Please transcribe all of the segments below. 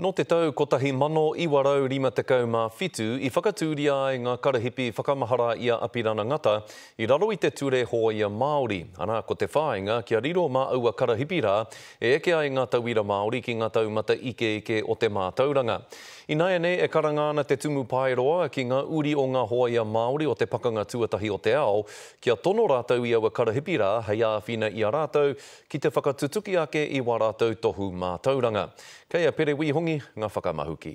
No te tau kotahi mano iwarau rima tekau mā whitu I whakatūria ai ngā karahipi whakamahara ia Apirana ngata I raro I te ture hoia Māori. Ana ko te whāinga kia riro mā aua karahipi rā e eke ai ngā tauira Māori ki ngā taumata ike o te mātauranga. I nāianei e karangana te tumu pairoa ki ngā uri o ngā hoia Māori o te pakanga tuatahi o te ao kia tono rātou I aua karahipi rā hei āwhina I a rātou ki te whakatutuki ake I wā rātou tohu mātauranga. Kei a pere wihongi ngā whakamahuki.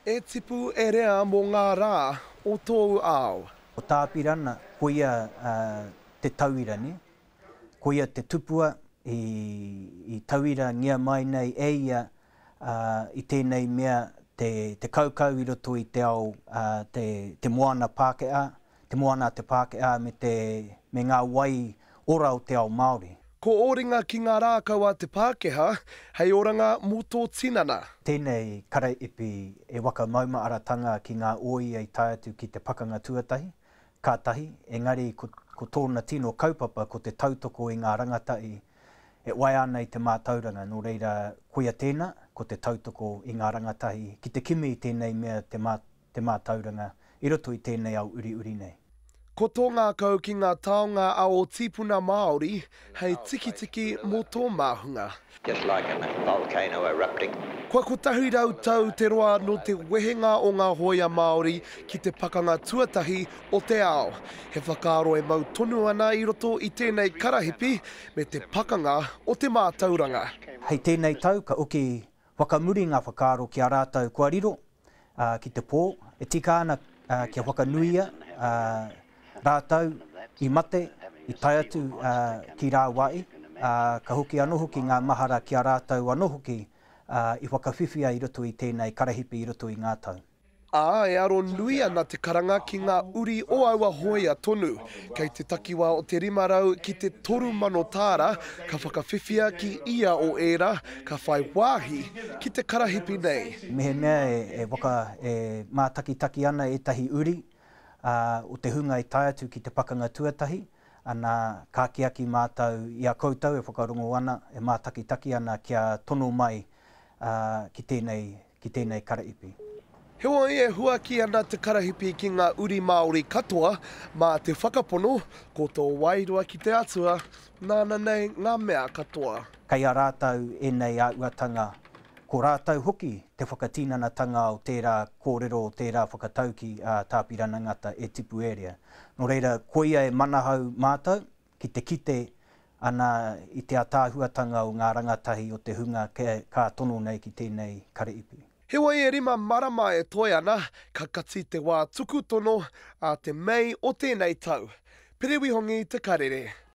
E tipu e rea mō ngā rā o tōu ao. O Tāpirana, koia te tauira ni, koia te tupua I tauira ngia mai nei e ia I tēnei mea te kaukau I roto I te ao te moana Pākehā, te moana te Pākehā me ngā wai ora o te ao Māori. Ko oringa ki ngā rākaua te Pākehā, hei oranga mō tō tinana. Tēnei karaipi e waka mauma aratanga ki ngā oi ai tae atu ki te pakanga tuatahi, kātahi, engari ko tōna tino kaupapa ko te tautoko I ngā rangatai e wai ana I te mātauranga, nō reira koia tēnā ko te tautoko I ngā rangatahi, ki te kimi I tēnei mea te mātauranga, I roto I tēnei au uri nei. Ko tō ngā kau ki ngā taonga ao tipuna Māori, hei tiki mō tō māhunga. Just like a volcano erupting. Kua kotahi rau tau te roa no te wehenga o ngā hoia Māori ki te pakanga tuatahi o te ao. He whakaaro e mau tonu ana I roto I tēnei karahipi me te pakanga o te mātauranga. Hei tēnei tau ka uki whakamuri ngā whakaaro ki a rātou kua riro ki te pō. E tika ana kia whakanuia rātou I mate, I tai atu ki rā wai, ka hoki anō hoki ngā mahara ki a rātou anō hoki I whakawhiwhia I roto I tēnei karahipi I roto I ngā tau. E aro nui ana te karanga ki ngā uri o aua hoia tonu. Kei te takiwa o te rimarau ki te 3,000 tāra, ka whakawhiwhia ki ia o era, ka whai wāhi ki te karahipi nei. Mehe mea e mātakitaki ana e tahi uri, o te hunga I tai atu ki te pakanga tuatahi, ana ka kiaki mātau I a koutou e whakarongo ana, e mātakitaki ana kia tono mai ki tēnei karaipi. He oi e hua ki ana te karahipi ki ngā uri Māori katoa, mā te whakapono, ko tō wairua ki te atua, nāna nei ngā mea katoa. Kei a rātou e nei a uatanga, ko rātou hoki te whakatīnanatanga o tērā kōrero o tērā whakatauki a Tāpirana ngata e tipu erea. Nō reira, koia e manahau mātou ki te kite ana I te atāhuatanga o ngā rangatahi o te hunga ka tono nei ki tēnei karaipi. He wai e rima marama e toi ana, ka kati te wā tuku tono a te mei o tēnei tau. Pere wihongi te karere.